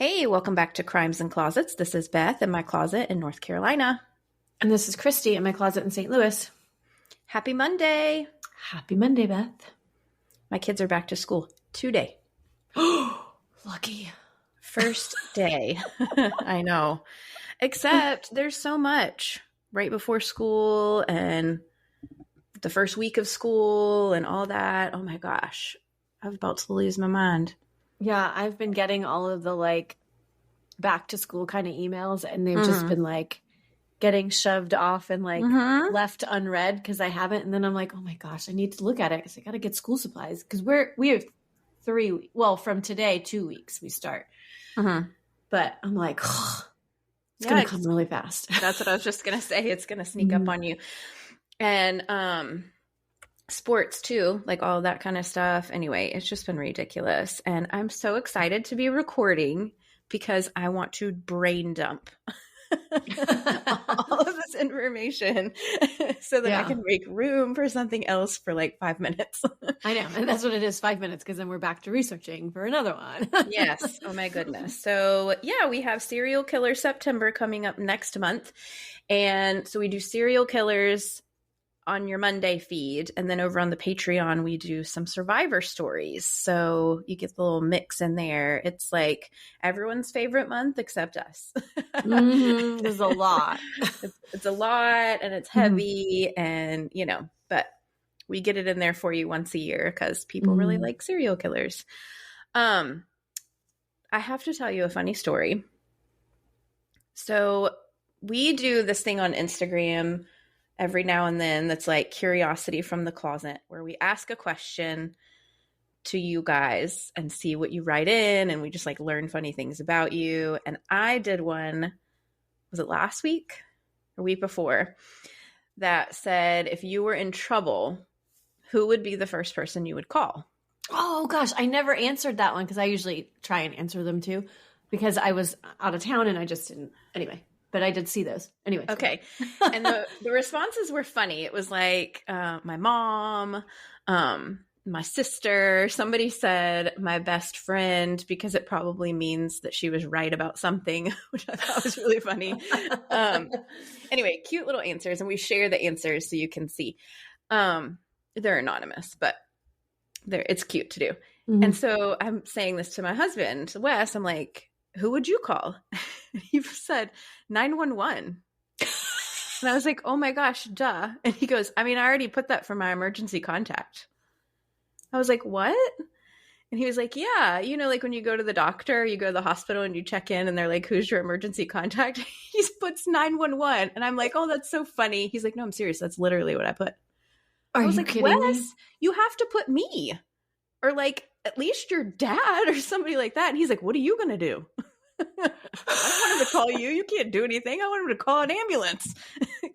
Hey, welcome back to Crimes and Closets. This is Beth in my closet in North Carolina. And this is Christy in my closet in St. Louis. Happy Monday. Happy Monday, Beth. My kids are back to school today. Oh, lucky. First day. I know. Except there's so much right before school and the first week of school and all that. Oh my gosh. I'm about to lose my mind. Yeah, I've been getting all of the back to school kind of emails, and they've just been getting shoved off and left unread because I haven't. And then I'm like, oh my gosh, I need to look at it because I got to get school supplies because we have 3 weeks. Well, from today, 2 weeks we start. But I'm like, it's going to come really fast. That's what I was just going to say. It's going to sneak up on you. And sports too, like all that kind of stuff. Anyway, it's just been ridiculous. And I'm so excited to be recording because I want to brain dump all of this information so that I can make room for something else for 5 minutes. I know. And that's what it is, 5 minutes, because then we're back to researching for another one. Yes. Oh my goodness. So yeah, we have Serial Killer September coming up next month. And so we do serial killers on your Monday feed. And then over on the Patreon, we do some survivor stories. So you get the little mix in there. It's like everyone's favorite month except us. There's a lot. It's a lot and it's heavy and, but we get it in there for you once a year because people really like serial killers. I have to tell you a funny story. So we do this thing on Instagram every now and then that's like Curiosity from the Closet, where we ask a question to you guys and see what you write in, and we just learn funny things about you. And I did one, was it last week or week before, that said, if you were in trouble, who would be the first person you would call? Oh gosh, I never answered that one because I usually try and answer them too because I was out of town and I just didn't. Anyway. But I did see those. Anyway. Okay. And the responses were funny. It was my mom, my sister. Somebody said my best friend because it probably means that she was right about something, which I thought was really funny. Anyway, cute little answers. And we share the answers so you can see. They're anonymous, but it's cute to do. And so I'm saying this to my husband, Wes. I'm like, who would you call? He said 911. And I was like, oh my gosh, duh. And he goes, I already put that for my emergency contact. I was like, what? And he was like, yeah, when you go to the doctor, you go to the hospital and you check in and they're like, who's your emergency contact? He puts 911. And I'm like, oh, that's so funny. He's like, no, I'm serious. That's literally what I put. I was like, kidding Wes, you have to put me or at least your dad or somebody like that. And he's like, what are you going to do? I don't want him to call you. You can't do anything. I want him to call an ambulance.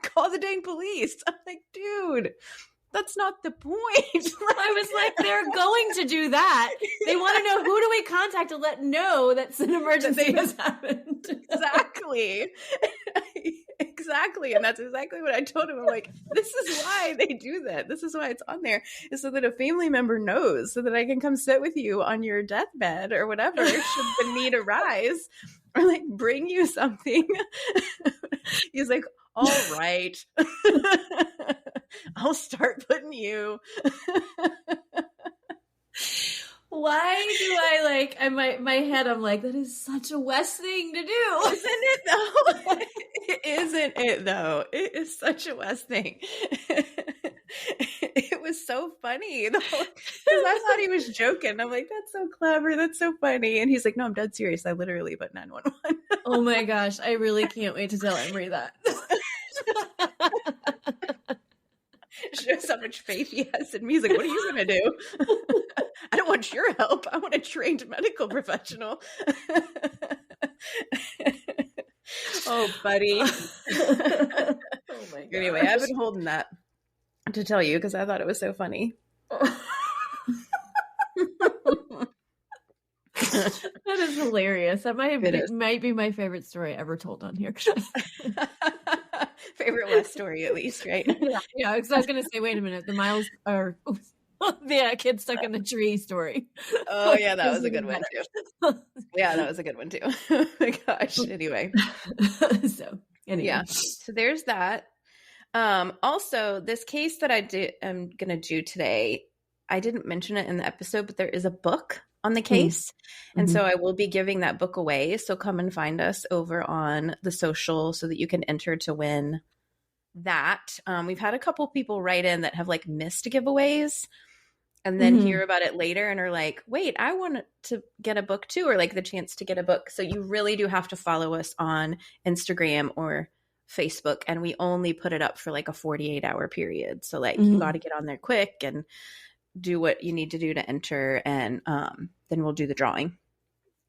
Call the dang police. I'm like, dude, that's not the point. I was like, they're going to do that. They want to know, who do we contact to let know that an emergency has happened? Exactly. Exactly. And that's exactly what I told him. I'm like, this is why they do that. This is why it's on there, is so that a family member knows, so that I can come sit with you on your deathbed or whatever should the need arise, or bring you something. He's like, all right. I'll start putting you. Why do I in my head, I'm like, that is such a West thing to do. Isn't it though? Isn't it though? It is such a West thing. It was so funny because I thought he was joking. I'm like, that's so clever. That's so funny. And he's like, no, I'm dead serious. I literally put 911. Oh my gosh. I really can't wait to tell Emery that. Shows how much faith he has in me. He's like, what are you going to do? I don't want your help. I want a trained medical professional. Oh, buddy. Oh my God. Anyway, I've been holding that to tell you because I thought it was so funny. That is hilarious. That might be my favorite story ever told on here. Favorite West story, at least, right? Yeah, because I was going to say, wait a minute. The miles are Yeah, kid stuck in a tree story. Oh yeah, that was a good one too. Yeah, that was a good one too. Oh my gosh. Anyway. So anyway. Yeah. So there's that. Also, this case that I'm gonna do today, I didn't mention it in the episode, but there is a book on the case. And so I will be giving that book away. So come and find us over on the social so that you can enter to win that. We've had a couple people write in that have like missed giveaways and then hear about it later and are like, wait, I want to get a book too, or like the chance to get a book. So you really do have to follow us on Instagram or Facebook, and we only put it up for like a 48-hour period. So like you got to get on there quick and do what you need to do to enter, and then we'll do the drawing.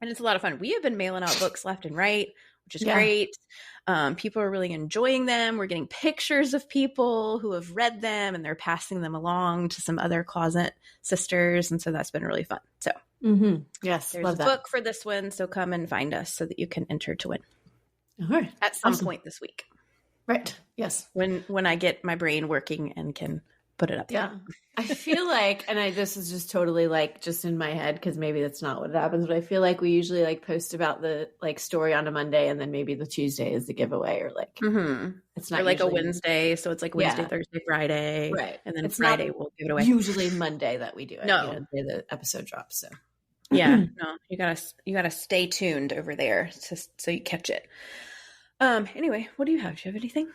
And it's a lot of fun. We have been mailing out books left and right, which is great. People are really enjoying them. We're getting pictures of people who have read them, and they're passing them along to some other closet sisters. And so that's been really fun. So yes, there's a book for this one. So come and find us so that you can enter to win. All right. At some point this week. Right. Yes. When I get my brain working and can put it up. Yeah. I feel like, and this is just totally like just in my head, because maybe that's not what happens, but I feel like we usually like post about the like story on a Monday, and then maybe the Tuesday is the giveaway, or like it's not, or like usually a Wednesday, so it's like Wednesday, Thursday, Friday, right? And then it's Friday we'll give it away. Usually Monday that we do it. No, the episode drops. So yeah, no, you gotta stay tuned over there so you catch it. Anyway, what do you have? Do you have anything?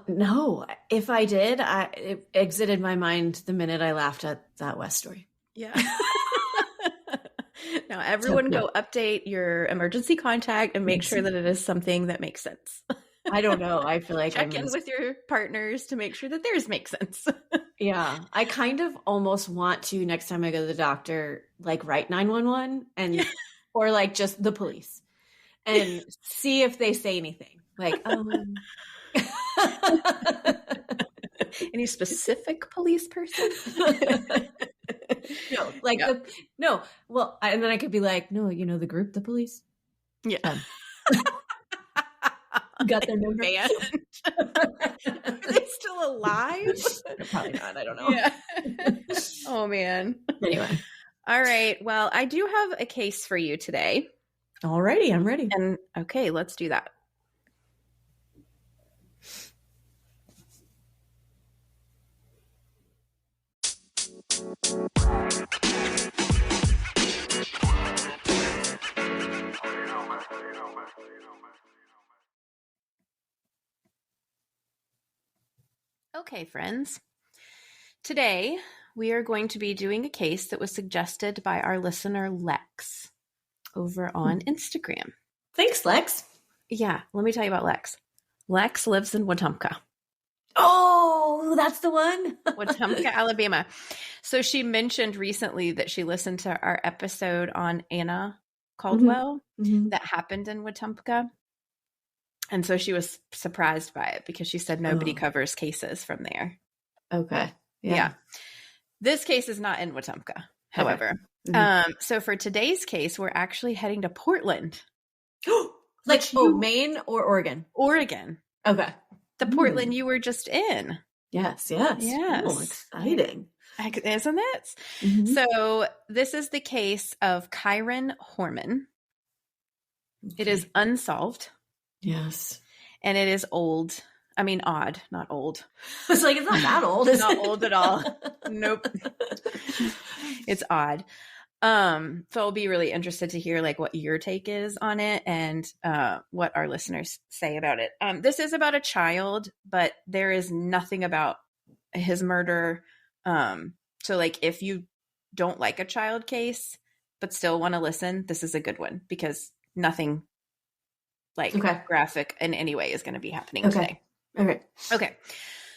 No. If I did, it exited my mind the minute I laughed at that West story. Yeah. Now everyone go update your emergency contact and make sure that it is something that makes sense. I don't know. I feel like check in with your partners to make sure that theirs makes sense. Yeah. I kind of almost want to, next time I go to the doctor, like write 911 and or like just the police and see if they say anything. Like, any specific police person? No, like no. Well, and then I could be like, no, the group, the police. Yeah. Got their number. Are they still alive? Probably not. I don't know. Yeah. Oh man. Anyway. All right. Well, I do have a case for you today. Alrighty, I'm ready. And okay, let's do that. Okay, friends. Today, we are going to be doing a case that was suggested by our listener, Lex, over on Instagram. Thanks, Lex. Yeah, let me tell you about Lex. Lex lives in Wetumpka. Oh, that's the one. Wetumpka, Alabama. So she mentioned recently that she listened to our episode on Anna Caldwell that happened in Wetumpka. And so she was surprised by it because she said nobody covers cases from there. Okay. Yeah. This case is not in Wetumpka, however. So for today's case, we're actually heading to Portland. Maine or Oregon? Oregon. Okay. The Portland you were just in. Yes. Oh, exciting. Isn't it? So this is the case of Kyron Horman. Okay. It is unsolved. Yes. And it is old. I mean, odd, not old. It's like, it's not that old. It's not old at all. Nope. It's odd. So I'll be really interested to hear like what your take is on it and what our listeners say about it. This is about a child, but there is nothing about his murder. So like if you don't like a child case, but still want to listen, this is a good one because nothing graphic in any way is going to be happening today. Okay.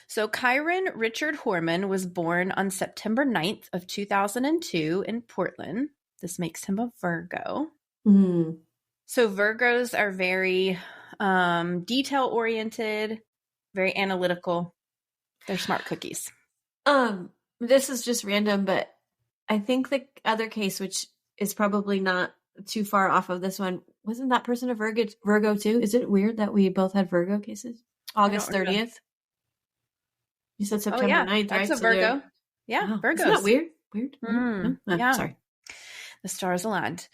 So Kyron Richard Horman was born on September 9th of 2002 in Portland. This makes him a Virgo. So Virgos are very detail-oriented, very analytical. They're smart cookies. This is just random, but I think the other case, which is probably not too far off of this one, wasn't that person a Virgo too? Is it weird that we both had Virgo cases? August 30th. You said September 9th, right? That's a Virgo. Yeah, Wow. Virgos. Isn't that weird? Weird? Yeah. Sorry. The stars aligned.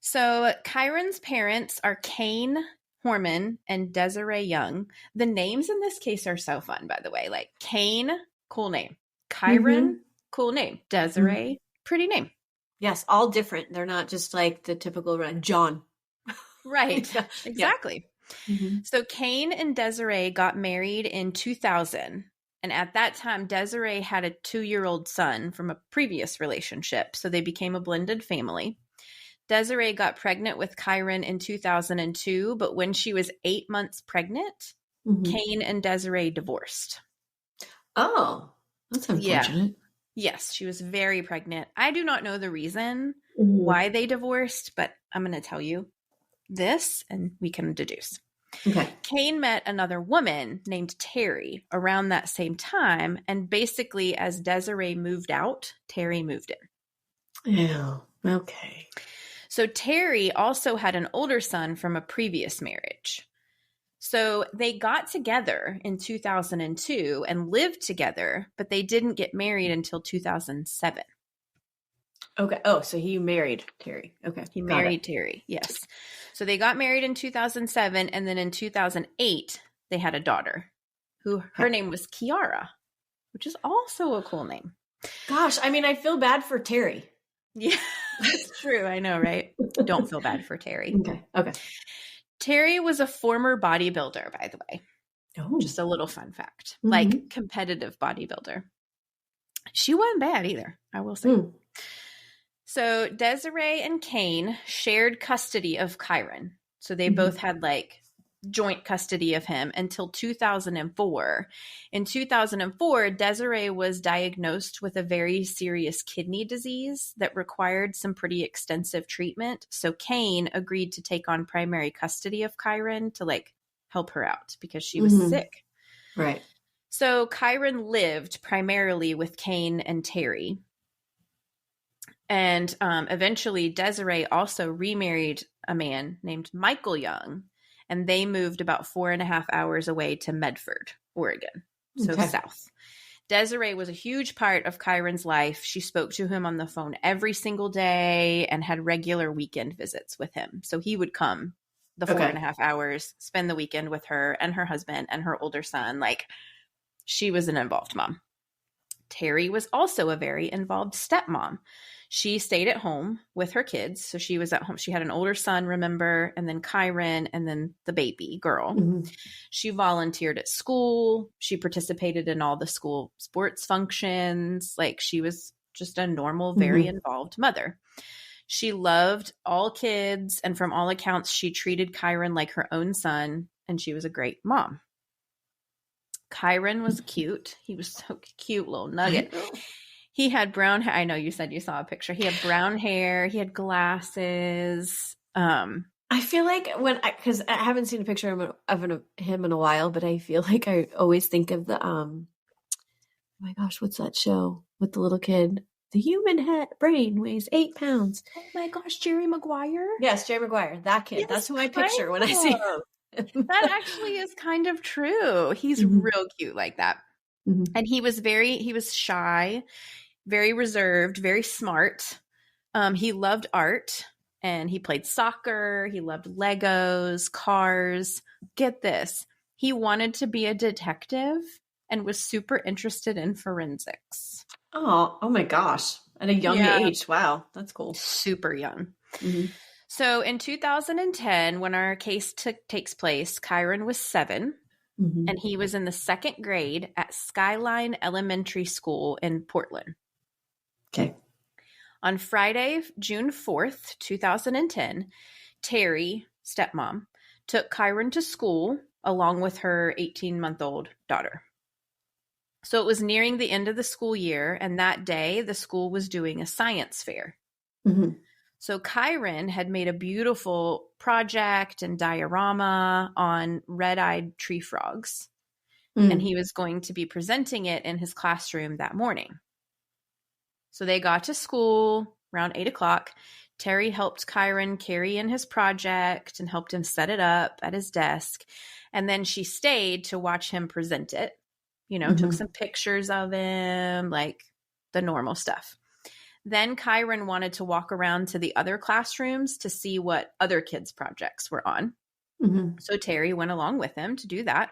So Kyron's parents are Kane Horman and Desiree Young. The names in this case are so fun, by the way. Like Kane, cool name. Kyron, cool name. Desiree, pretty name. Yes, all different. They're not just like the typical John. Right. Yeah. Exactly. Mm-hmm. So Kane and Desiree got married in 2000. And at that time, Desiree had a 2-year-old son from a previous relationship. So they became a blended family. Desiree got pregnant with Kyron in 2002, but when she was 8 months pregnant, Kane and Desiree divorced. Oh, that's unfortunate. Yeah. Yes, she was very pregnant. I do not know the reason why they divorced, but I'm going to tell you this and we can deduce. Okay. Kane met another woman named Terry around that same time, and basically as Desiree moved out, Terry moved in. Yeah. Okay. So Terry also had an older son from a previous marriage. So they got together in 2002 and lived together, but they didn't get married until 2007. Okay. Oh, so he married Terry. Okay. He married Terry. Yes. So they got married in 2007, and then in 2008 they had a daughter who her name was Kiara, which is also a cool name. Gosh, I mean, I feel bad for Terry. Yeah, it's true. I know, right? Don't feel bad for Terry. Okay. Terry was a former bodybuilder, by the way. Oh. Just a little fun fact. Like competitive bodybuilder. She wasn't bad either, I will say. So Desiree and Kane shared custody of Kyron. So they both had like joint custody of him until 2004. In 2004, Desiree was diagnosed with a very serious kidney disease that required some pretty extensive treatment. So Kane agreed to take on primary custody of Kyron to like help her out because she was sick. Right. So Kyron lived primarily with Kane and Terry. And eventually Desiree also remarried a man named Michael Young, and they moved about 4.5 hours away to Medford, Oregon, so south. Desiree was a huge part of Kyron's life. She spoke to him on the phone every single day and had regular weekend visits with him. So he would come the 4.5 hours, spend the weekend with her and her husband and her older son. Like, she was an involved mom. Terry was also a very involved stepmom. She stayed at home with her kids. So she was at home. She had an older son, remember, and then Kyron, and then the baby girl. She volunteered at school. She participated in all the school sports functions. Like, she was just a normal, very involved mother. She loved all kids. And from all accounts, she treated Kyron like her own son. And she was a great mom. Kyron was cute. He was so cute, little nugget. He had brown hair. I know you said you saw a picture. He had brown hair. He had glasses. I feel like because I haven't seen a picture of him in a while, but I feel like I always think of the, oh my gosh, what's that show with the little kid? The human head brain weighs 8 pounds. Oh my gosh, Jerry Maguire? Yes, Jerry Maguire. That kid. Yes, that's who I picture when I see him. That actually is kind of true. He's real cute like that. And he was shy, very reserved, very smart. He loved art and he played soccer. He loved Legos, cars. Get this. He wanted to be a detective and was super interested in forensics. Oh my gosh. At a young age. Wow. That's cool. Super young. So in 2010, when our case takes place, Kyron was 7. And he was in the 2nd grade at Skyline Elementary School in Portland. Okay. On Friday, June 4th, 2010, Terry, stepmom, took Kyron to school along with her 18-month-old daughter. So it was nearing the end of the school year, and that day the school was doing a science fair. So Kyron had made a beautiful project and diorama on red-eyed tree frogs, and he was going to be presenting it in his classroom that morning. So they got to school around 8 o'clock. Terry helped Kyron carry in his project and helped him set it up at his desk. And then she stayed to watch him present it, took some pictures of him, like the normal stuff. Then Kyron wanted to walk around to the other classrooms to see what other kids' projects were on. Mm-hmm. So Terry went along with him to do that.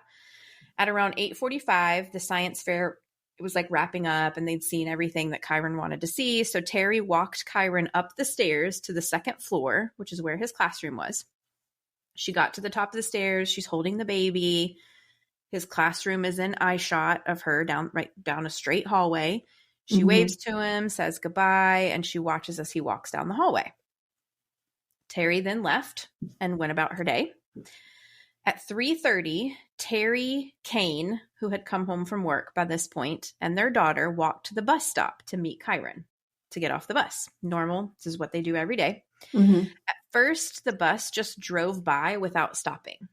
At around 8:45, the science fair, it was like wrapping up and they'd seen everything that Kyron wanted to see. So Terry walked Kyron up the stairs to the second floor, which is where his classroom was. She got to the top of the stairs. She's holding the baby. His classroom is in eye shot of her right down a straight hallway. She waves to him, says goodbye, and she watches as he walks down the hallway. Terry then left and went about her day. At 3:30, Terry Kane, who had come home from work by this point, and their daughter walked to the bus stop to meet Kyron to get off the bus. Normal. This is what they do every day. Mm-hmm. At first, the bus just drove by without stopping.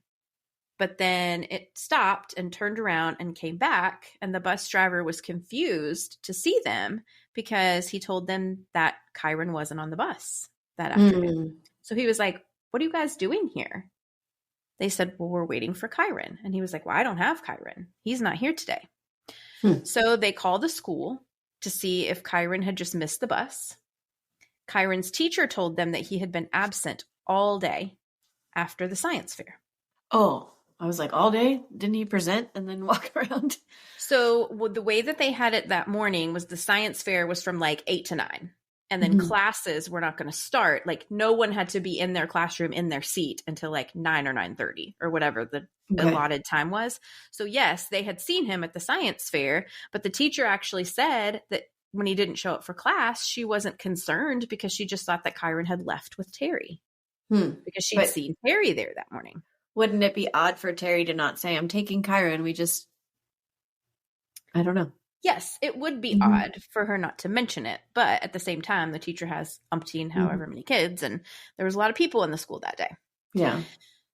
But then it stopped and turned around and came back, and the bus driver was confused to see them because he told them that Kyron wasn't on the bus that afternoon. So he was like, "What are you guys doing here?" They said, "Well, we're waiting for Kyron." And he was like, "Well, I don't have Kyron. He's not here today." So they called the school to see if Kyron had just missed the bus. Kyron's teacher told them that he had been absent all day after the science fair. Oh, I was like, all day? Didn't he present and then walk around? So the way that they had it that morning was the science fair was from like 8 to 9. And then classes were not going to start. Like no one had to be in their classroom in their seat until like 9 or 9:30 or whatever the allotted time was. So yes, they had seen him at the science fair, but the teacher actually said that when he didn't show up for class, she wasn't concerned because she just thought that Kyron had left with Terry because she'd seen Terry there that morning. Wouldn't it be odd for Terry to not say, "I'm taking Kyron"? I don't know. Yes, it would be odd for her not to mention it. But at the same time, the teacher has umpteen however many kids, and there was a lot of people in the school that day. Yeah.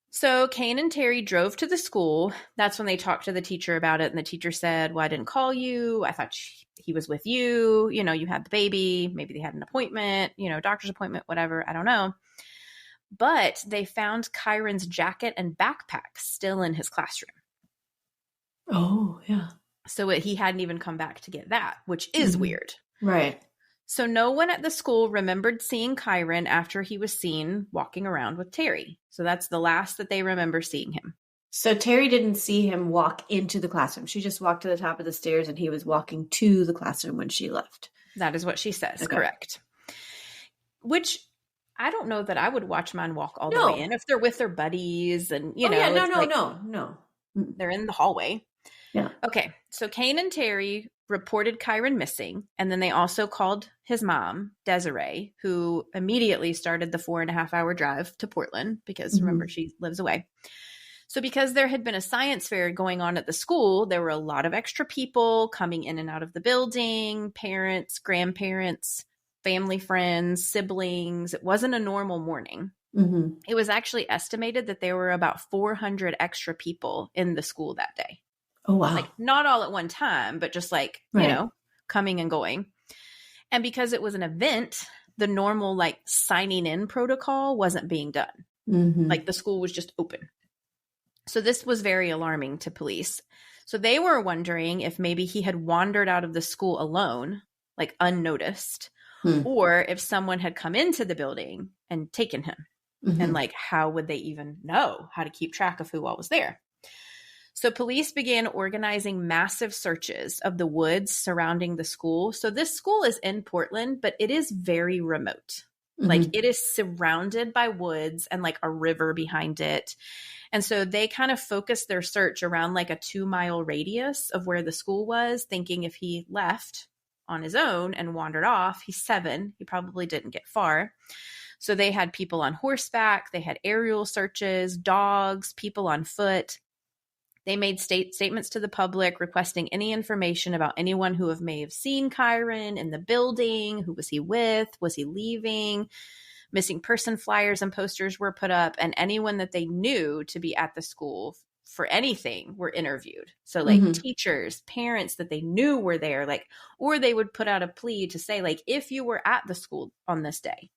So Kane and Terry drove to the school. That's when they talked to the teacher about it. And the teacher said, "Well, I didn't call you. I thought he was with you. You know, you had the baby. Maybe they had an appointment, doctor's appointment, whatever. I don't know." But they found Kyron's jacket and backpack still in his classroom. Oh, yeah. So he hadn't even come back to get that, which is weird. Right. So no one at the school remembered seeing Kyron after he was seen walking around with Terry. So that's the last that they remember seeing him. So Terry didn't see him walk into the classroom. She just walked to the top of the stairs and he was walking to the classroom when she left. That is what she says. Okay. Correct. Which I don't know that I would watch mine walk all the way in if they're with their buddies and, No. They're in the hallway. Yeah. Okay. So Kane and Terry reported Kyron missing. And then they also called his mom, Desiree, who immediately started the 4.5-hour drive to Portland because remember, she lives away. So because there had been a science fair going on at the school, there were a lot of extra people coming in and out of the building, parents, grandparents, family friends, siblings. It wasn't a normal morning. It was actually estimated that there were about 400 extra people in the school that day. Oh, wow. Like not all at one time, but just like, coming and going. And because it was an event, the normal like signing in protocol wasn't being done. Like the school was just open. So this was very alarming to police. So they were wondering if maybe he had wandered out of the school alone, like unnoticed, or if someone had come into the building and taken him. And like, how would they even know how to keep track of who all was there? So police began organizing massive searches of the woods surrounding the school. So this school is in Portland, but it is very remote. Like it is surrounded by woods and like a river behind it. And so they kind of focused their search around like a 2-mile radius of where the school was, thinking if he left on his own and wandered off, he's 7, he probably didn't get far. So they had people on horseback, they had aerial searches, dogs, people on foot. They made statements to the public requesting any information about anyone who may have seen Kyron in the building. Who was he with? Was he leaving? Missing person flyers and posters were put up, and anyone that they knew to be at the school for anything were interviewed. So like teachers, parents that they knew were there, like, or they would put out a plea to say like, if you were at the school on this day,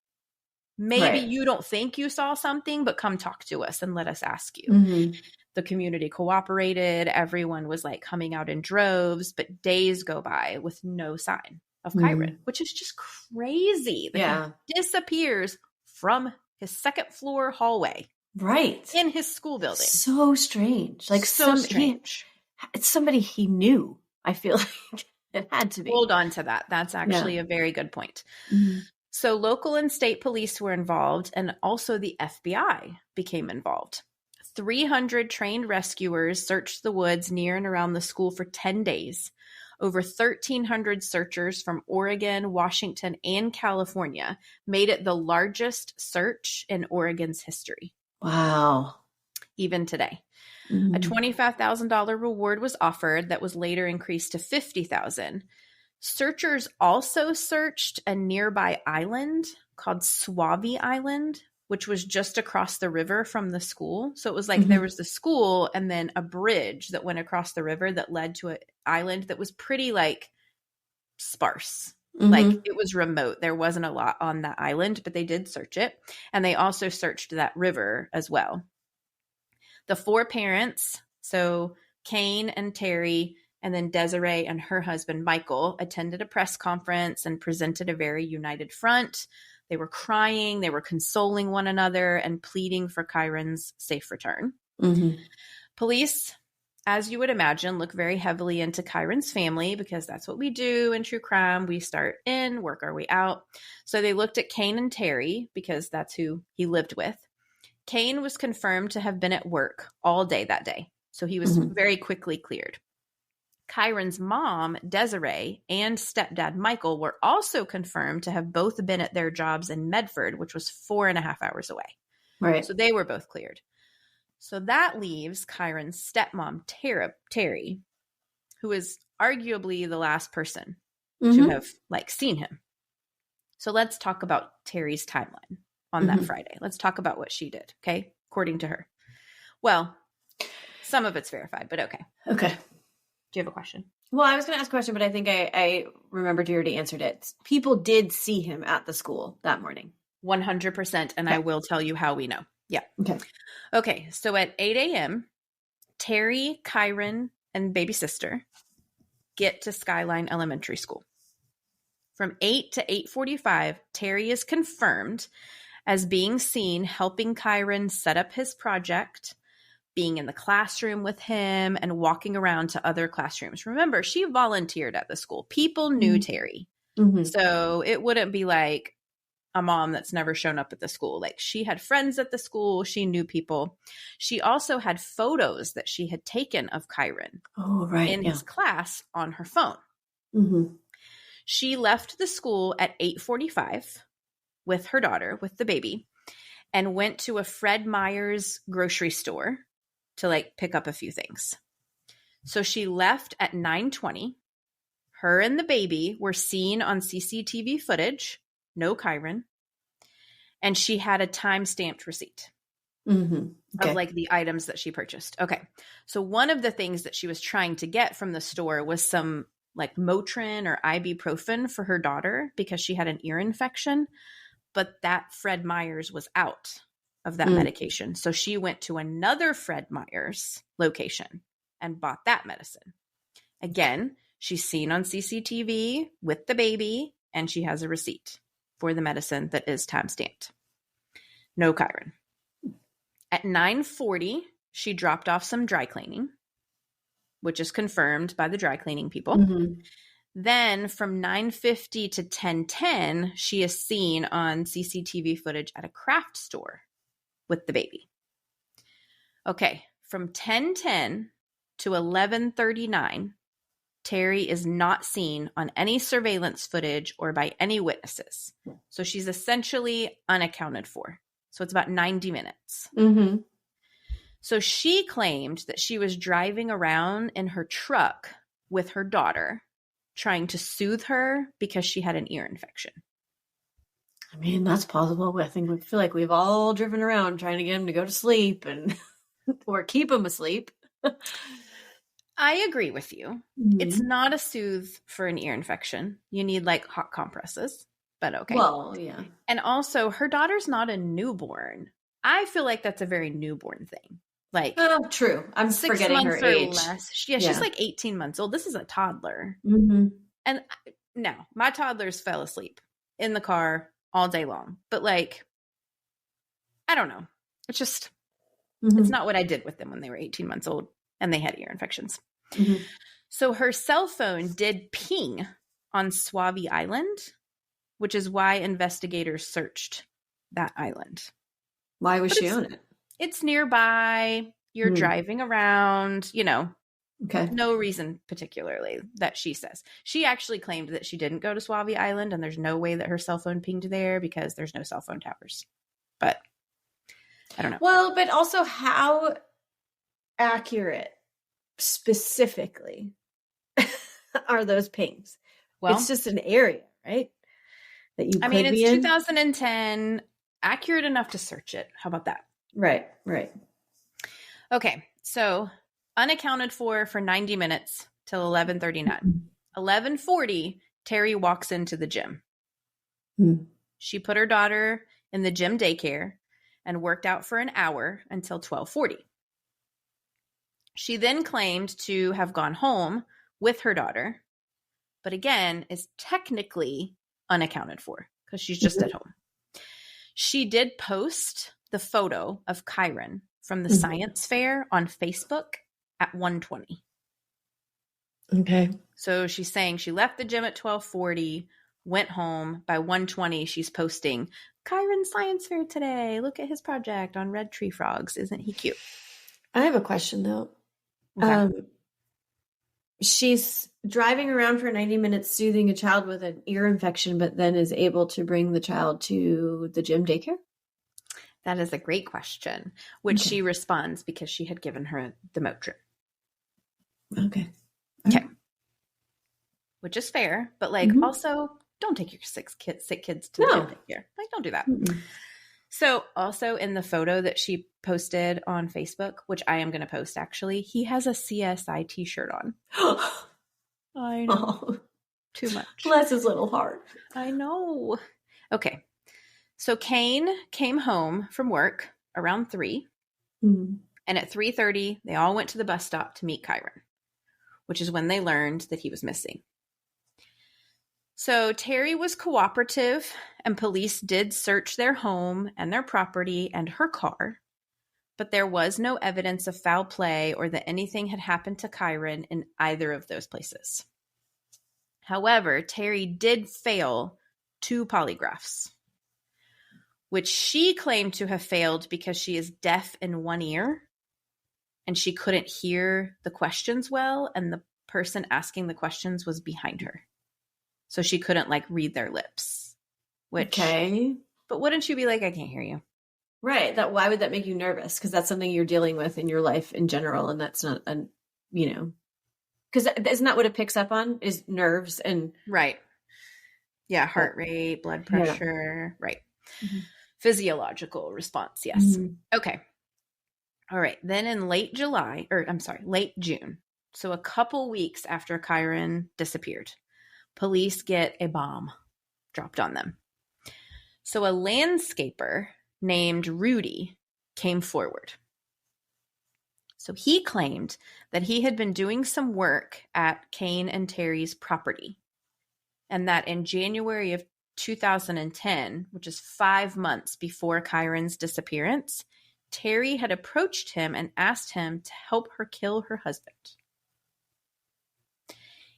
maybe you don't think you saw something, but come talk to us and let us ask you. The community cooperated. Everyone was like coming out in droves, but days go by with no sign. of Kyron, which is just crazy that he disappears from his second floor hallway. Right. In his school building. So strange. Like so strange. It's somebody he knew, I feel like. It had to be. Hold on to that. That's actually a very good point. Mm-hmm. So local and state police were involved, and also the FBI became involved. 300 trained rescuers searched the woods near and around the school for 10 days. Over 1,300 searchers from Oregon, Washington, and California made it the largest search in Oregon's history. Wow. Even today. Mm-hmm. A $25,000 reward was offered that was later increased to $50,000. Searchers also searched a nearby island called Suave Island, which was just across the river from the school. So it was like there was the school and then a bridge that went across the river that led to an island that was pretty like sparse. Like it was remote. There wasn't a lot on that island, but they did search it. And they also searched that river as well. The 4 parents, so Kane and Terry, and then Desiree and her husband, Michael, attended a press conference and presented a very united front. They were crying, they were consoling one another and pleading for Kyron's safe return. Mm-hmm. Police, as you would imagine, look very heavily into Kyron's family because that's what we do in true crime. We start in, work our way out. So they looked at Kane and Terry because that's who he lived with. Kane was confirmed to have been at work all day that day. So he was very quickly cleared. Kyron's mom, Desiree, and stepdad, Michael, were also confirmed to have both been at their jobs in Medford, which was 4.5 hours away. Right. So they were both cleared. So that leaves Kyron's stepmom, Terry, who is arguably the last person to have seen him. So let's talk about Terry's timeline on that Friday. Let's talk about what she did, okay? According to her. Well, some of it's verified, but okay. Okay. Do you have a question? Well, I was going to ask a question, but I think I remembered you already answered it. People did see him at the school that morning. 100%, and I will tell you how we know. Yeah. Okay, so at 8 a.m., Terry, Kyron, and baby sister get to Skyline Elementary School. From 8 to 8:45, Terry is confirmed as being seen helping Kyron set up his project, being in the classroom with him, and walking around to other classrooms. Remember, she volunteered at the school. People knew Terry. So it wouldn't be like a mom that's never shown up at the school. Like, she had friends at the school. She knew people. She also had photos that she had taken of Kyron in his class on her phone. She left the school at 8:45 with her daughter, with the baby, and went to a Fred Meyer's grocery store to pick up a few things. So she left at 9:20. Her and the baby were seen on CCTV footage. No Kyron. And she had a time-stamped receipt of the items that she purchased. Okay. So one of the things that she was trying to get from the store was some Motrin or ibuprofen for her daughter because she had an ear infection, but that Fred Meyer's was out of that medication. So she went to another Fred Meyer's location and bought that medicine. Again, she's seen on CCTV with the baby, and she has a receipt for the medicine that is time-stamped. No Kyron. At 9:40, she dropped off some dry cleaning, which is confirmed by the dry cleaning people. Then from 9:50 to 10:10, she is seen on CCTV footage at a craft store with the baby. Okay, from 10:10 to 11:39, Terry is not seen on any surveillance footage or by any witnesses. So she's essentially unaccounted for. So it's about 90 minutes. So she claimed that she was driving around in her truck with her daughter, trying to soothe her because she had an ear infection. I mean, that's possible. I feel like we've all driven around trying to get him to go to sleep and or keep him asleep. I agree with you. It's not a soothe for an ear infection. You need hot compresses, but okay. Well, yeah. And also, her daughter's not a newborn. I feel like that's a very newborn thing. True. I'm forgetting her age. Less. She's 18 months old. This is a toddler. And no, my toddlers fell asleep in the car all day long. But like, I don't know. It's just, it's not what I did with them when they were 18 months old and they had ear infections. So her cell phone did ping on Swabi Island, which is why investigators searched that island. Why was she on it? It's nearby. You're driving around, you know. Okay. No reason particularly that she says. She actually claimed that she didn't go to Swabi Island and there's no way that her cell phone pinged there because there's no cell phone towers. But I don't know. Well, but also how accurate specifically are those pings? Well, it's just an area, right? That you could it's be in. 2010, accurate enough to search it. How about that? Right. Okay, so unaccounted for 90 minutes till 11:39. 11:40, Terry walks into the gym. She put her daughter in the gym daycare and worked out for an hour until 12:40. She then claimed to have gone home with her daughter, but again is technically unaccounted for because she's just at home. She did post the photo of Kyron from the science fair on Facebook at 1:20. Okay. So she's saying she left the gym at 12:40, went home. By 1:20, she's posting, Kyron science fair today. Look at his project on red tree frogs. Isn't he cute? I have a question, though. Okay. She's driving around for 90 minutes soothing a child with an ear infection, but then is able to bring the child to the gym daycare? That is a great question, which she responds because she had given her the Motrin. Okay. Which is fair, but like also don't take your sick kids to the gym daycare. Like, don't do that. So also in the photo that she posted on Facebook, which I am going to post actually, he has a CSI t-shirt on. I know. Too much. Bless his little heart. I know. Okay. So Kane came home from work around 3. And at 3:30, they all went to the bus stop to meet Kyron, which is when they learned that he was missing. So Terry was cooperative and police did search their home and their property and her car, but there was no evidence of foul play or that anything had happened to Kyron in either of those places. However, Terry did fail 2 polygraphs, which she claimed to have failed because she is deaf in one ear and she couldn't hear the questions well, and the person asking the questions was behind her. So she couldn't like read their lips. Which, but wouldn't you be like, I can't hear you? Right. Why would that make you nervous? Because that's something you're dealing with in your life in general. And that's not, because isn't that what it picks up on is nerves and. Right. Yeah. Heart rate, blood pressure. Yeah. Right. Physiological response. Yes. Okay. All right. Then in late June. So a couple weeks after Kyron disappeared, police get a bomb dropped on them. So a landscaper named Rudy came forward. So he claimed that he had been doing some work at Kane and Terry's property, and that in January of 2010, which is 5 months before Kyron's disappearance, Terry had approached him and asked him to help her kill her husband.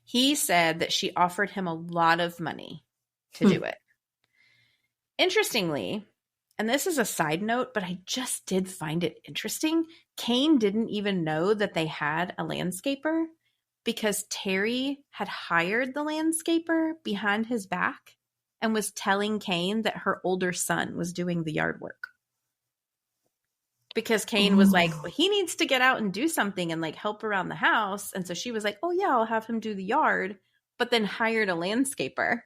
He said that she offered him a lot of money to do it. Interestingly, and this is a side note, but I just did find it interesting, Kane didn't even know that they had a landscaper because Terry had hired the landscaper behind his back and was telling Kane that her older son was doing the yard work. Because Kane was like, well, he needs to get out and do something and like help around the house. And so she was like, oh yeah, I'll have him do the yard, but then hired a landscaper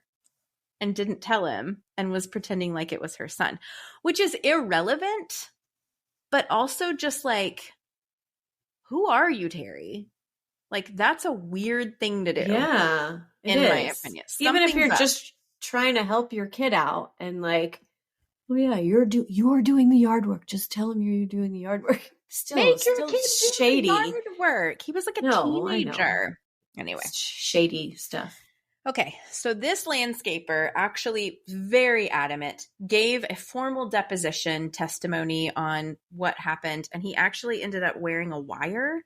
and didn't tell him and was pretending like it was her son, which is irrelevant, but also just like, who are you, Terry? Like, that's a weird thing to do. Yeah. In my opinion. Even if you're just trying to help your kid out and like, oh yeah, you're doing the yard work. Just tell him you're doing the yard work. Still shady. Do the yard work. He was like a teenager. Anyway, shady stuff. Okay, so this landscaper, actually very adamant, gave a formal deposition testimony on what happened, and he actually ended up wearing a wire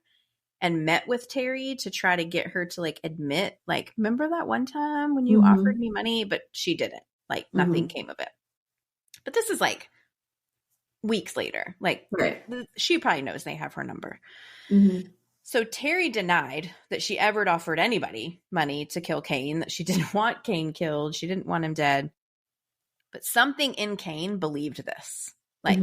and met with Terry to try to get her to like admit, like, remember that one time when you offered me money? But she didn't. Like, nothing came of it. But this is like weeks later. Like, Right. she probably knows they have her number. So Terry denied that she ever offered anybody money to kill Kane, that she didn't want Kane killed. She didn't want him dead. But something in Kane believed this. Like,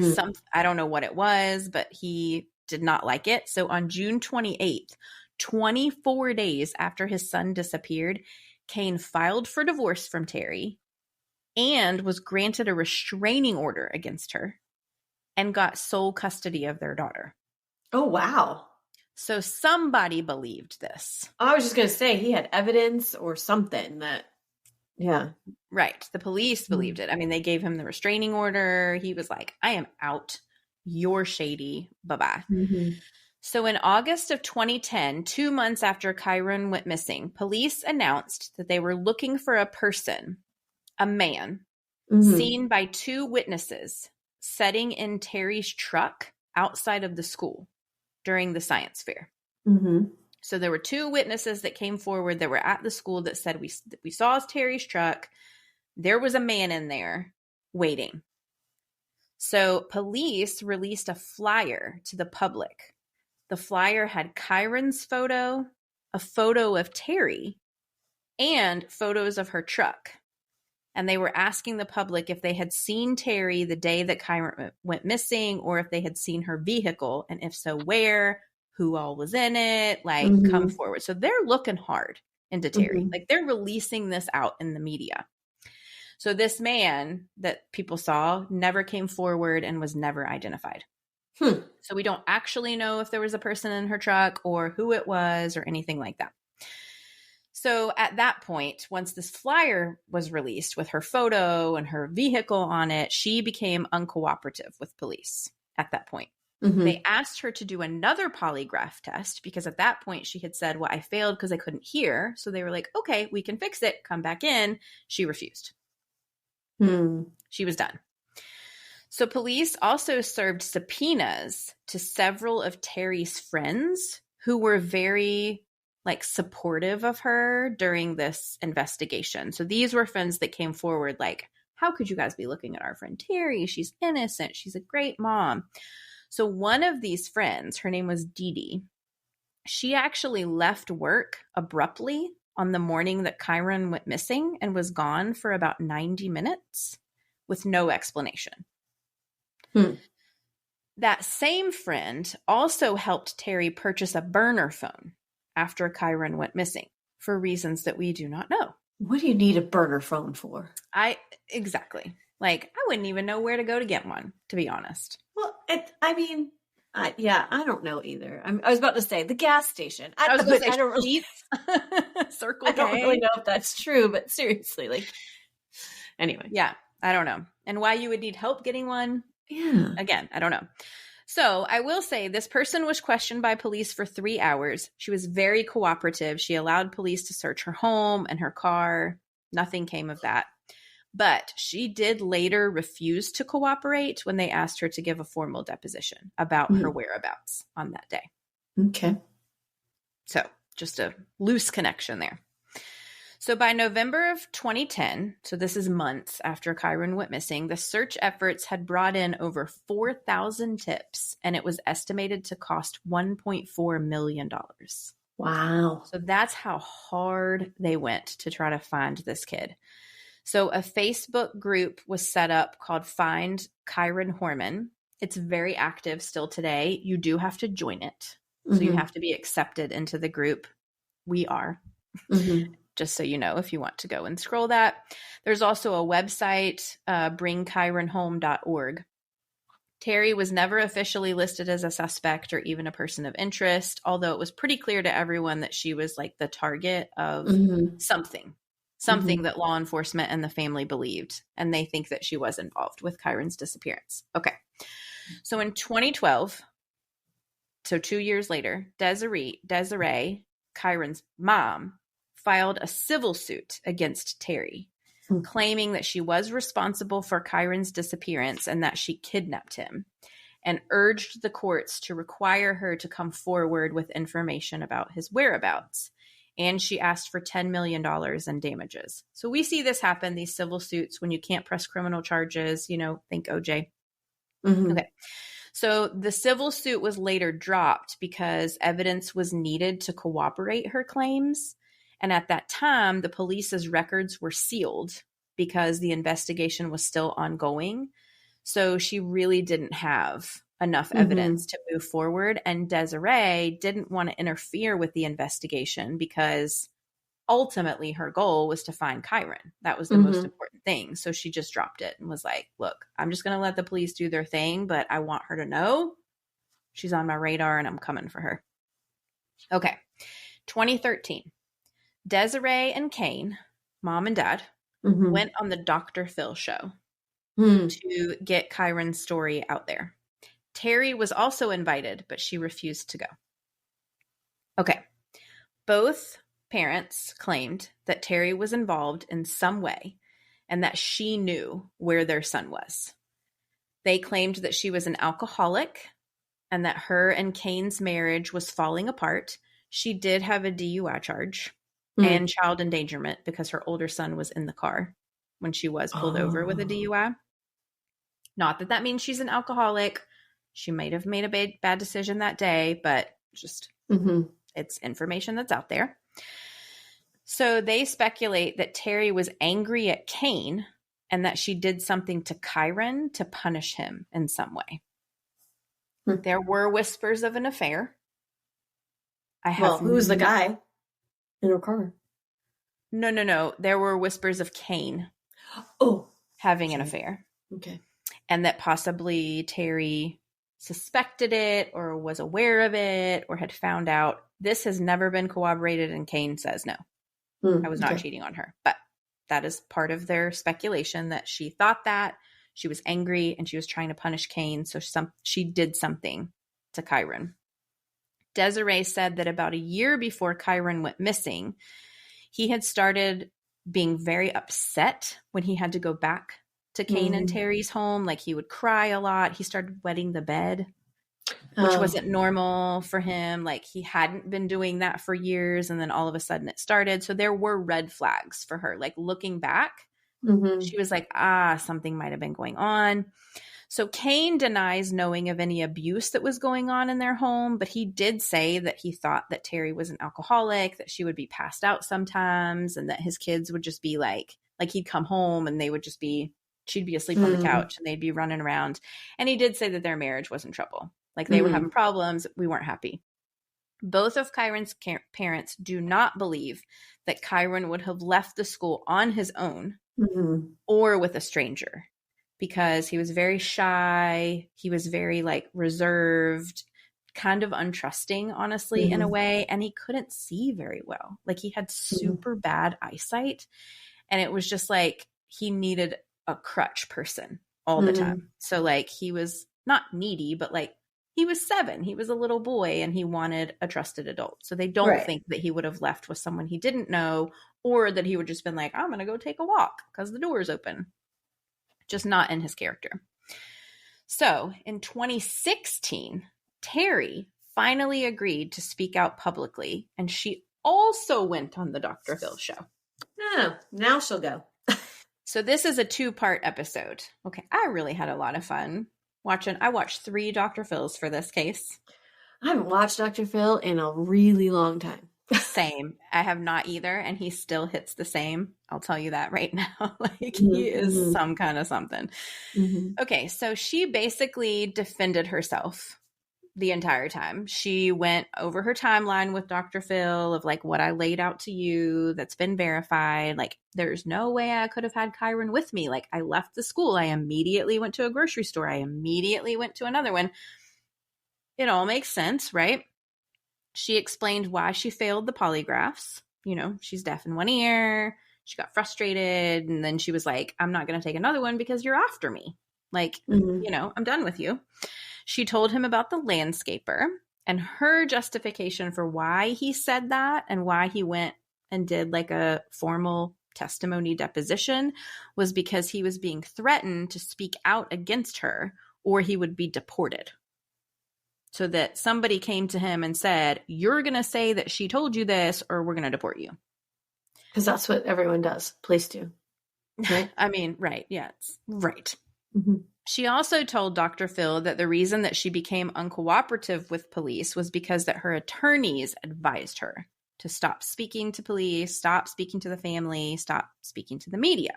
I don't know what it was, but he did not like it. So on June 28th, 24 days after his son disappeared, Kane filed for divorce from Terry and was granted a restraining order against her and got sole custody of their daughter. Oh, wow. So somebody believed this. I was just going to say he had evidence or something that, yeah. Right. The police believed it. I mean, they gave him the restraining order. He was like, I am out. You're shady. Bye-bye. So in August of 2010, 2 months after Kyron went missing, police announced that they were looking for a person, a man, seen by 2 witnesses sitting in Terry's truck outside of the school during the science fair. So there were 2 witnesses that came forward that were at the school that said, we saw Terry's truck. There was a man in there waiting. So police released a flyer to the public. The flyer had Kyron's photo, a photo of Terry, and photos of her truck. And they were asking the public if they had seen Terry the day that Kyron went missing, or if they had seen her vehicle, and if so, where, who all was in it, like, come forward. So they're looking hard into Terry. Like, they're releasing this out in the media. So this man that people saw never came forward and was never identified. So we don't actually know if there was a person in her truck or who it was or anything like that. So at that point, once this flyer was released with her photo and her vehicle on it, she became uncooperative with police at that point. They asked her to do another polygraph test because at that point she had said, well, I failed because I couldn't hear. So they were like, okay, we can fix it. Come back in. She refused. She was done. So police also served subpoenas to several of Terry's friends who were very like supportive of her during this investigation. So these were friends that came forward like, how could you guys be looking at our friend Terry? She's innocent. She's a great mom. So one of these friends, her name was Dee Dee, she actually left work abruptly on the morning that Kyron went missing and was gone for about 90 minutes with no explanation. That same friend also helped Terry purchase a burner phone after Kyron went missing for reasons that we do not know. What do you need a burner phone for? Exactly. Like, I wouldn't even know where to go to get one, to be honest. Well, I don't know either. I was about to say the gas station. I don't really Circle K. I don't really know if that's true, but seriously, like, anyway. Yeah, I don't know. And why you would need help getting one? Yeah. Again, I don't know. So I will say this person was questioned by police for 3 hours. She was very cooperative. She allowed police to search her home and her car. Nothing came of that. But she did later refuse to cooperate when they asked her to give a formal deposition about her whereabouts on that day. Okay. So just a loose connection there. So by November of 2010, so this is months after Kyron went missing, the search efforts had brought in over 4,000 tips, and it was estimated to cost $1.4 million. Wow. So that's how hard they went to try to find this kid. So a Facebook group was set up called Find Kyron Horman. It's very active still today. You do have to join it. So you have to be accepted into the group. We are. Just so you know, if you want to go and scroll that. There's also a website, bringkyronhome.org. Terry was never officially listed as a suspect or even a person of interest, although it was pretty clear to everyone that she was like the target of something that law enforcement and the family believed. And they think that she was involved with Kyron's disappearance. Okay. So in 2012, so 2 years later, Desiree, Kyron's mom, filed a civil suit against Terry, claiming that she was responsible for Kyron's disappearance and that she kidnapped him, and urged the courts to require her to come forward with information about his whereabouts. And she asked for $10 million in damages. So we see this happen, these civil suits, when you can't press criminal charges, think OJ. Mm-hmm. Okay. So the civil suit was later dropped because evidence was needed to corroborate her claims. And at that time, the police's records were sealed because the investigation was still ongoing. So she really didn't have enough evidence to move forward. And Desiree didn't want to interfere with the investigation because ultimately her goal was to find Kyron. That was the most important thing. So she just dropped it and was like, look, I'm just going to let the police do their thing, but I want her to know she's on my radar and I'm coming for her. Okay. 2013. Desiree and Kane, mom and dad, went on the Dr. Phil show to get Kyron's story out there. Terry was also invited, but she refused to go. Okay. Both parents claimed that Terry was involved in some way and that she knew where their son was. They claimed that she was an alcoholic and that her and Kane's marriage was falling apart. She did have a DUI charge and child endangerment because her older son was in the car when she was pulled over with a DUI. Not that means she's an alcoholic. She might have made a bad decision that day, but just it's information that's out there. So they speculate that Terry was angry at Kane and that she did something to Kyron to punish him in some way. There were whispers of an affair. Who's the guy in her car? No. There were whispers of Kane having an affair. Okay. And that possibly Terry suspected it or was aware of it or had found out. This has never been corroborated, and Kane says no. I was not cheating on her. But that is part of their speculation, that she thought that. She was angry and she was trying to punish Kane, so she did something to Kyron. Desiree said that about a year before Kyron went missing, he had started being very upset when he had to go back to Kane and Terry's home. Like, he would cry a lot. He started wetting the bed, which wasn't normal for him. Like, he hadn't been doing that for years, and then all of a sudden it started. So there were red flags for her. Like, looking back, she was like, something might have been going on. So Kane denies knowing of any abuse that was going on in their home, but he did say that he thought that Terry was an alcoholic, that she would be passed out sometimes, and that his kids would just be like he'd come home and they would just be, she'd be asleep on the couch and they'd be running around. And he did say that their marriage was in trouble. Like, they were having problems. We weren't happy. Both of Kyron's parents do not believe that Kyron would have left the school on his own or with a stranger, because he was very shy. He was very reserved, kind of untrusting, honestly, in a way. And he couldn't see very well. Like, he had super bad eyesight. And it was just like he needed a crutch person all the time. So he was not needy, but he was 7. He was a little boy and he wanted a trusted adult. So they don't think that he would have left with someone he didn't know, or that he would just been like, I'm going to go take a walk because the door is open. Just not in his character. So in 2016, Terry finally agreed to speak out publicly, and she also went on the Dr. Phil show. Oh, now she'll go. So this is a 2-part episode. Okay, I really had a lot of fun watching. I watched 3 Dr. Phils for this case. I haven't watched Dr. Phil in a really long time. Same. I have not either, and he still hits the same. I'll tell you that right now. He is some kind of something. Okay, so she basically defended herself the entire time. She went over her timeline with Dr. Phil of what I laid out to you that's been verified. There's no way I could have had Kyron with me. I left the school. I immediately went to a grocery store. I immediately went to another one. It all makes sense, right? She explained why she failed the polygraphs. She's deaf in one ear. She got frustrated. And then she was like, I'm not going to take another one because you're after me. I'm done with you. She told him about the landscaper, and her justification for why he said that and why he went and did like a formal testimony deposition was because he was being threatened to speak out against her or he would be deported. So that somebody came to him and said, you're going to say that she told you this or we're going to deport you. Because that's what everyone does. Police do. Right? I mean, right. Yeah, it's right. Mm-hmm. She also told Dr. Phil that the reason that she became uncooperative with police was because that her attorneys advised her to stop speaking to police, stop speaking to the family, stop speaking to the media.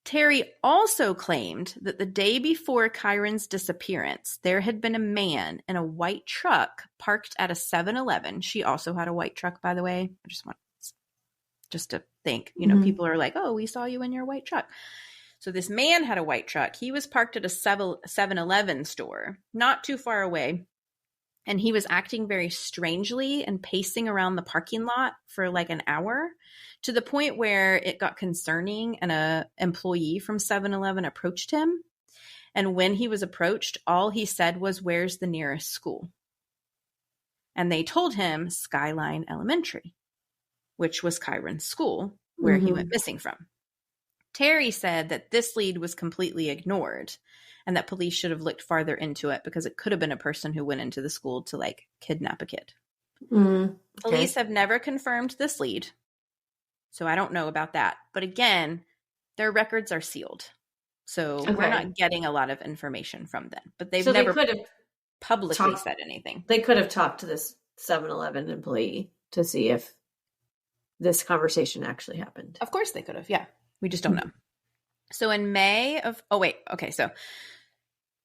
Terry also claimed that the day before Kyron's disappearance, there had been a man in a white truck parked at a 7-Eleven. She also had a white truck, by the way. I just want to think, people are like, oh, we saw you in your white truck. So this man had a white truck. He was parked at a 7-Eleven store, not too far away. And he was acting very strangely and pacing around the parking lot for like an hour to the point where it got concerning and an employee from 7-Eleven approached him. And when he was approached, all he said was, where's the nearest school? And they told him Skyline Elementary, which was Kyron's school where he went missing from. Terry said that this lead was completely ignored and that police should have looked farther into it because it could have been a person who went into the school to like kidnap a kid. Okay. Police have never confirmed this lead, so I don't know about that. But again, their records are sealed, so we're not getting a lot of information from them. But they've never publicly said anything. They could have talked to this 7-Eleven employee to see if this conversation actually happened. Of course they could have, yeah. We just don't know. So in May of,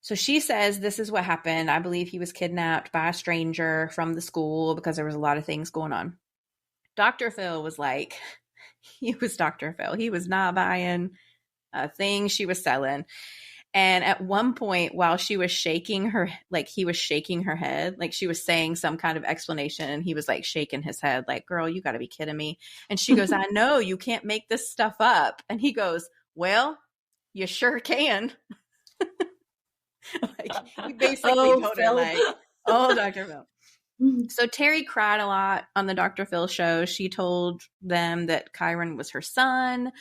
So she says this is what happened. I believe he was kidnapped by a stranger from the school because there was a lot of things going on. Dr. Phil was like, he was Dr. Phil. He was not buying a thing she was selling. And at one point, while she was shaking her, like he was shaking her head, like she was saying some kind of explanation, and he was like shaking his head, like, girl, you got to be kidding me. And she goes, I know, you can't make this stuff up. And he goes, well, you sure can. Like, he basically told her, like, oh, Dr. Phil. So Terry cried a lot on the Dr. Phil show. She told them that Kyron was her son,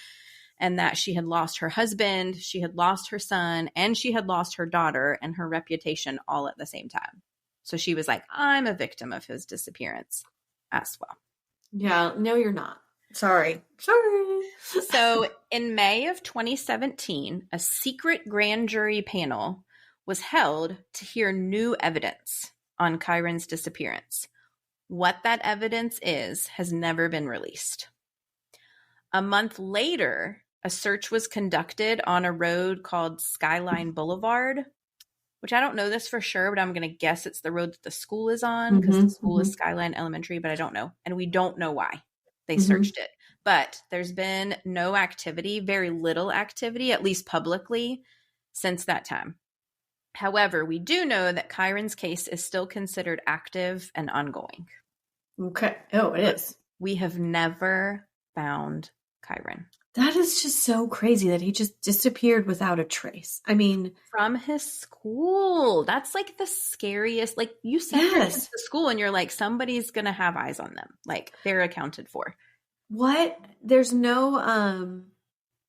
and that she had lost her husband, she had lost her son, and she had lost her daughter and her reputation all at the same time. So she was like, I'm a victim of his disappearance as well. Yeah, no, you're not. Sorry. So in May of 2017, a secret grand jury panel was held to hear new evidence on Kyron's disappearance. What that evidence is has never been released. A month later, a search was conducted on a road called Skyline Boulevard, which I don't know this for sure, but I'm going to guess it's the road that the school is on because the school is Skyline Elementary, but I don't know. And we don't know why they searched it. But there's been no activity, very little activity, at least publicly, since that time. However, we do know that Kyron's case is still considered active and ongoing. Okay. Oh, it is. We have never found Kyron. That is just so crazy that he just disappeared without a trace. I mean, from his school. That's like the scariest. Like you send your kids to school and you're like, somebody's going to have eyes on them. Like they're accounted for. What? There's no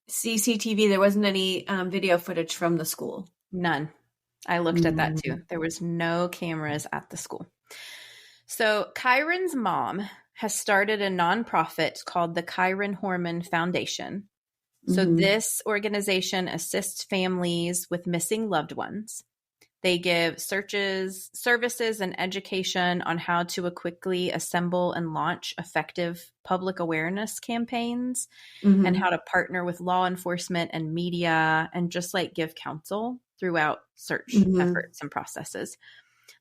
CCTV. There wasn't any video footage from the school. None. I looked at that too. There was no cameras at the school. So Kyron's mom has started a nonprofit called the Kyron Horman Foundation. So this organization assists families with missing loved ones. They give searches, services, and education on how to quickly assemble and launch effective public awareness campaigns and how to partner with law enforcement and media and just like give counsel throughout search efforts and processes.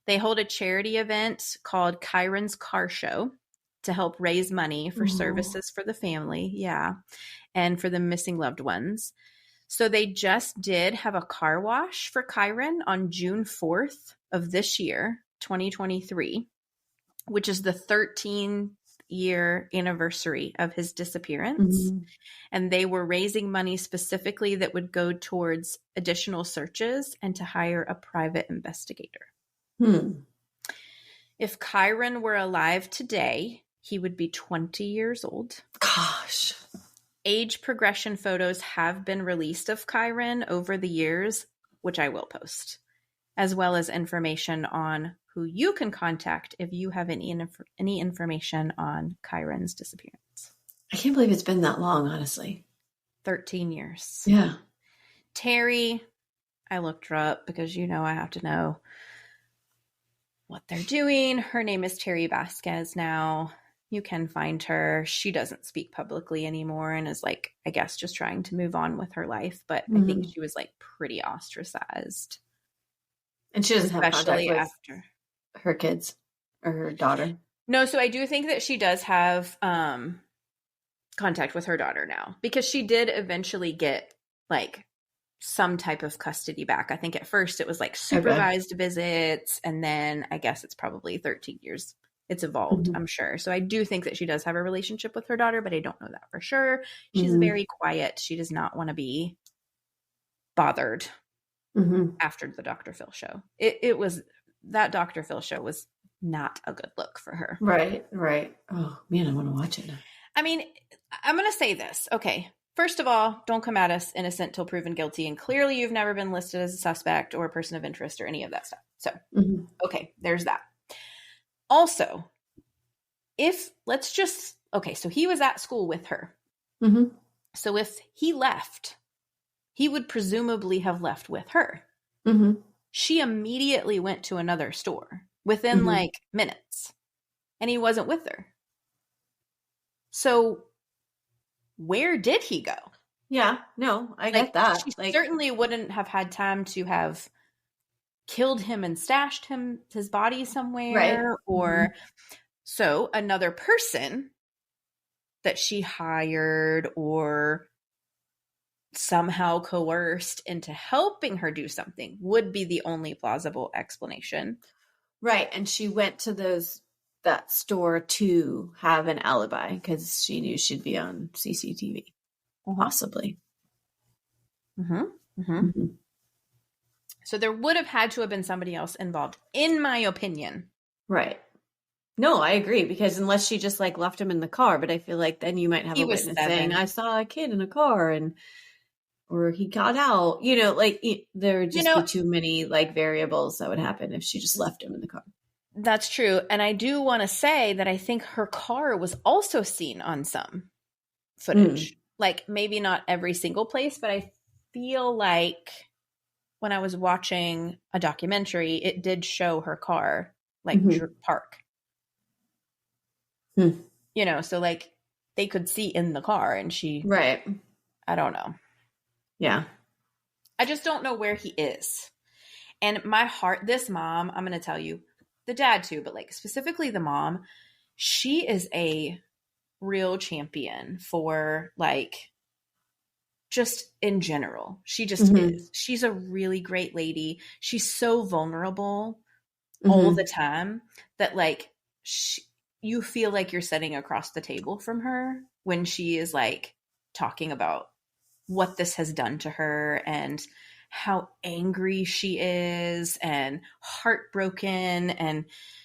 They hold a charity event called Kyron's Car Show to help raise money for services for the family. Yeah. And for the missing loved ones. So they just did have a car wash for Kyron on June 4th of this year, 2023, which is the 13th-year anniversary of his disappearance. And they were raising money specifically that would go towards additional searches and to hire a private investigator. If Kyron were alive today, he would be 20 years old. Gosh. Age progression photos have been released of Kyron over the years, which I will post, as well as information on who you can contact if you have any information on Kyron's disappearance. I can't believe it's been that long, honestly. 13 years. Yeah. Terry, I looked her up because, I have to know what they're doing. Her name is Terry Vasquez now. You can find her. She doesn't speak publicly anymore and is like, I guess, just trying to move on with her life. But I think she was like pretty ostracized. And she doesn't have contact with after her kids or her daughter. No, so I do think that she does have contact with her daughter now, because she did eventually get like some type of custody back. I think at first it was like supervised visits, and then I guess it's probably 13 years. It's evolved, I'm sure. So I do think that she does have a relationship with her daughter, but I don't know that for sure. She's very quiet. She does not want to be bothered after the Dr. Phil show. It was, that Dr. Phil show was not a good look for her. Right. Oh man, I want to watch it. I mean, I'm going to say this. Okay. First of all, don't come at us innocent till proven guilty. And clearly you've never been listed as a suspect or a person of interest or any of that stuff. So, okay, there's that. Also, so he was at school with her. So if he left, he would presumably have left with her. She immediately went to another store within like minutes, and he wasn't with her. So where did he go? Yeah, no, I get that. She certainly wouldn't have had time to have killed him and stashed his body somewhere, or so another person that she hired or somehow coerced into helping her do something would be the only plausible explanation. Right. And she went to that store to have an alibi because she knew she'd be on CCTV, possibly. So there would have had to have been somebody else involved, in my opinion. Right. No, I agree, because unless she just like left him in the car, but I feel like then you might have a witness saying, I saw a kid in a car or he got out, there would just be too many like variables that would happen if she just left him in the car. That's true. And I do want to say that I think her car was also seen on some footage. Like maybe not every single place, but I feel like when I was watching a documentary, it did show her car like park. So like they could see in the car, and she, right. I don't know. Yeah. I just don't know where he is. And my heart, this mom, I'm going to tell you, the dad too, but like specifically the mom, she is a real champion for like, just in general. She just is. She's a really great lady. She's so vulnerable all the time that like you feel like you're sitting across the table from her when she is like talking about what this has done to her and how angry she is and heartbroken. And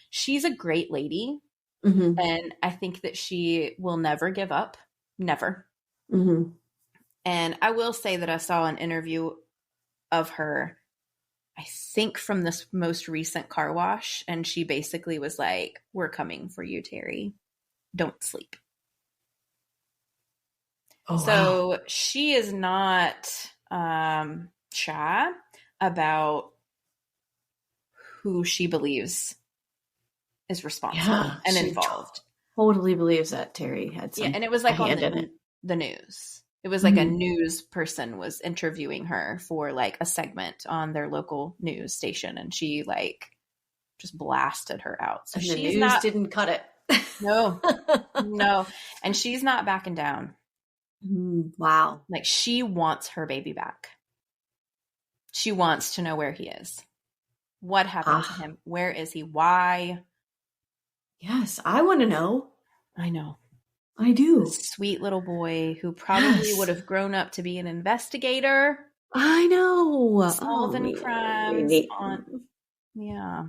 she's a great lady. And I think that she will never give up. Never. And I will say that I saw an interview of her, I think from this most recent car wash. And she basically was like, we're coming for you, Terry. Don't sleep. So she is not shy about who she believes is responsible and involved. Totally believes that Terry had some and it was like on the news. It was like a news person was interviewing her for like a segment on their local news station, and she like just blasted her out. So and the news didn't cut it. No. And she's not backing down. Wow. Like she wants her baby back. She wants to know where he is. What happened to him? Where is he? Why? Yes, I want to know. I know. I do. This sweet little boy who probably would have grown up to be an investigator. I know. Solving crimes. Yeah.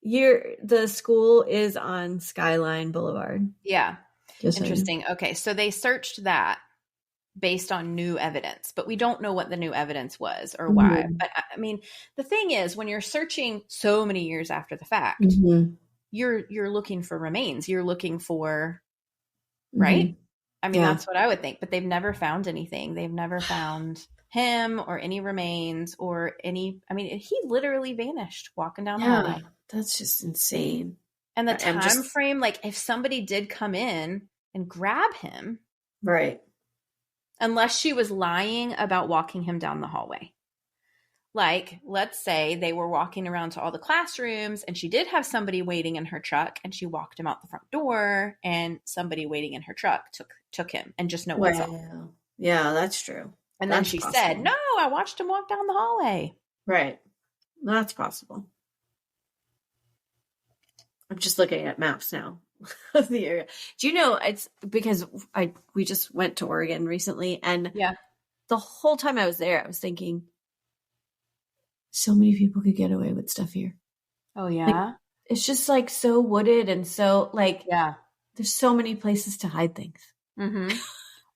The school is on Skyline Boulevard. Yeah. Just interesting. Okay. So they searched that based on new evidence, but we don't know what the new evidence was or why. Mm-hmm. But I mean, the thing is, when you're searching so many years after the fact, you're looking for remains. You're looking for, right? I mean, that's what I would think, but they've never found anything. They've never found him or any remains or any, I mean, he literally vanished walking down the hallway. That's just insane. And the time frame, like if somebody did come in and grab him. Right. Unless she was lying about walking him down the hallway. Like, let's say they were walking around to all the classrooms and she did have somebody waiting in her truck and she walked him out the front door and somebody waiting in her truck took him and just no one saw. Yeah, that's true. And then she said, no, I watched him walk down the hallway. Right. That's possible. I'm just looking at maps now of the area. Do you know, it's because we just went to Oregon recently, and the whole time I was there, I was thinking, so many people could get away with stuff here. Oh yeah. Like, it's just like so wooded and so like, there's so many places to hide things. Mm-hmm.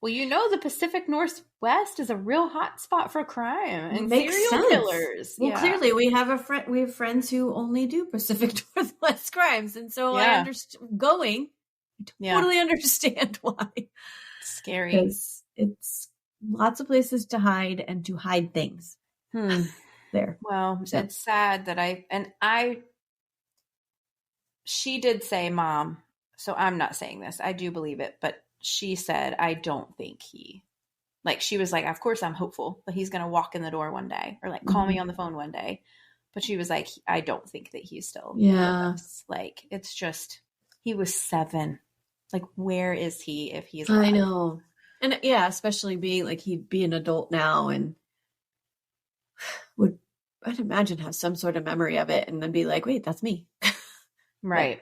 Well, you know, the Pacific Northwest is a real hot spot for crime and serial killers. Well, clearly we have friends who only do Pacific Northwest crimes. And so I understand totally understand why. Scary. It's lots of places to hide and to hide things. There. Well, it's sad that she did say, Mom, so I'm not saying this, I do believe it, but she said, I don't think she was like, of course I'm hopeful that he's going to walk in the door one day or like call me on the phone one day. But she was like, I don't think that he's still with us. Like, it's just, he was 7. Like, where is he if he's alive? I know. And especially being like, he'd be an adult now and I'd imagine have some sort of memory of it and then be like, wait, that's me. Right.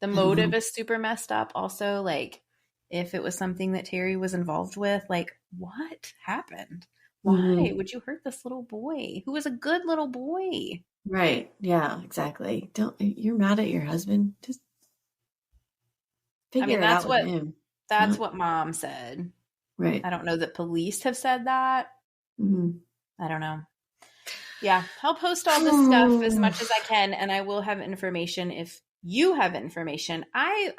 The motive is super messed up. Also, like, if it was something that Terry was involved with, like, what happened? Why would you hurt this little boy who was a good little boy? Right. Yeah, exactly. You're mad at your husband. Just figure it out with him. That's what Mom said. Right. I don't know that police have said that. I don't know. Yeah. I'll post all this stuff as much as I can, and I will have information if you have information. I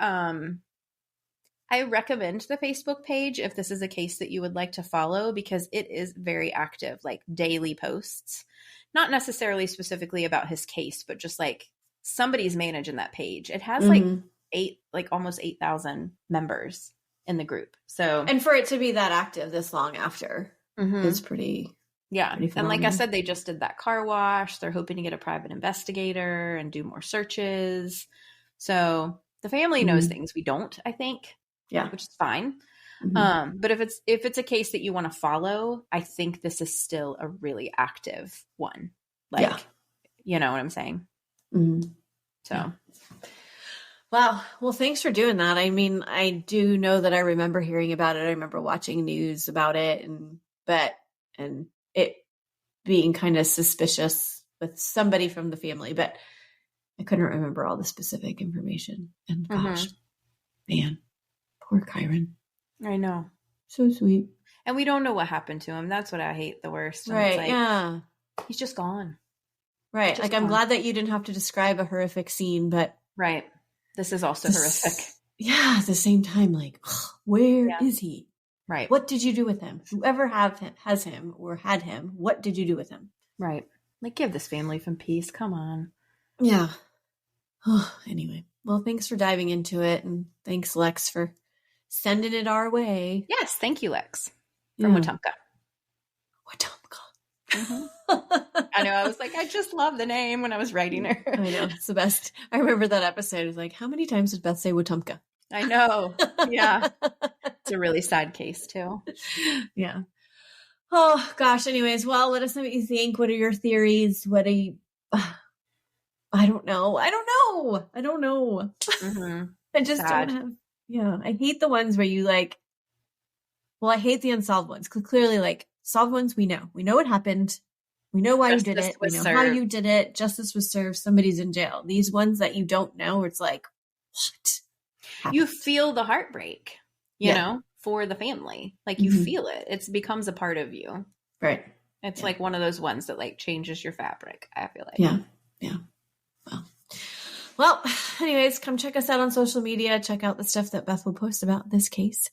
recommend the Facebook page if this is a case that you would like to follow, because it is very active, like daily posts, not necessarily specifically about his case, but just like somebody's managing that page. It has almost 8,000 members in the group. So, and for it to be that active this long after is pretty. Yeah. And like I said, they just did that car wash. They're hoping to get a private investigator and do more searches. So the family knows things we don't, I think. Yeah. Which is fine. But if it's a case that you want to follow, I think this is still a really active one. Like, you know what I'm saying? So. Wow. Well, thanks for doing that. I mean, I do know that I remember hearing about it. I remember watching news about it and it being kind of suspicious with somebody from the family, but I couldn't remember all the specific information. And gosh, man, poor Kyron. I know. So sweet. And we don't know what happened to him. That's what I hate the worst. And right. It's like, yeah. He's just gone. Right. Like, I'm glad that you didn't have to describe a horrific scene, but. Right. This is also horrific. Yeah. At the same time, like, where is he? Right. What did you do with him? Whoever has him or had him, what did you do with him? Right. Like, give this family some peace. Come on. Yeah. Oh, anyway. Well, thanks for diving into it. And thanks, Lex, for sending it our way. Yes. Thank you, Lex. From Wetumpka. Wetumpka. I know. I was like, I just love the name when I was writing her. I know. It's the best. I remember that episode. It was like, how many times did Beth say Wetumpka? I know. Yeah. It's a really sad case too. Yeah. Oh gosh. Anyways, well, let us know what you think. What are your theories? What are you, I don't know. I just don't have, I hate the ones where you like, well, I hate the unsolved ones because clearly like solved ones, we know what happened. We know why you did Justice it. We was know how served. you did it. Justice was served. Somebody's in jail. These ones that you don't know, it's like, what happened? You feel the heartbreak, you know, for the family. Like you feel it. It becomes a part of you. Right. It's like one of those ones that like changes your fabric, I feel like. Yeah. Yeah. Well, anyways, come check us out on social media. Check out the stuff that Beth will post about this case.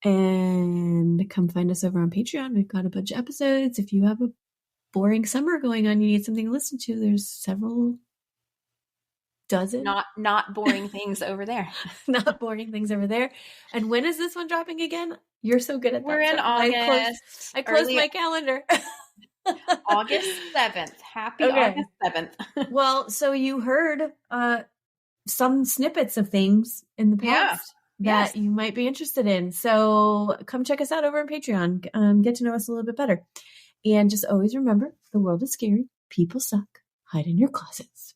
And come find us over on Patreon. We've got a bunch of episodes. If you have a boring summer going on, you need something to listen to, there's several dozen. Not boring things over there. Not boring things over there. And when is this one dropping again? You're so good at that. We're in August. I closed my calendar. August 7th. Happy August 7th. Well, so you heard some snippets of things in the past that you might be interested in. So come check us out over on Patreon. Get to know us a little bit better. And just always remember, the world is scary. People suck. Hide in your closets.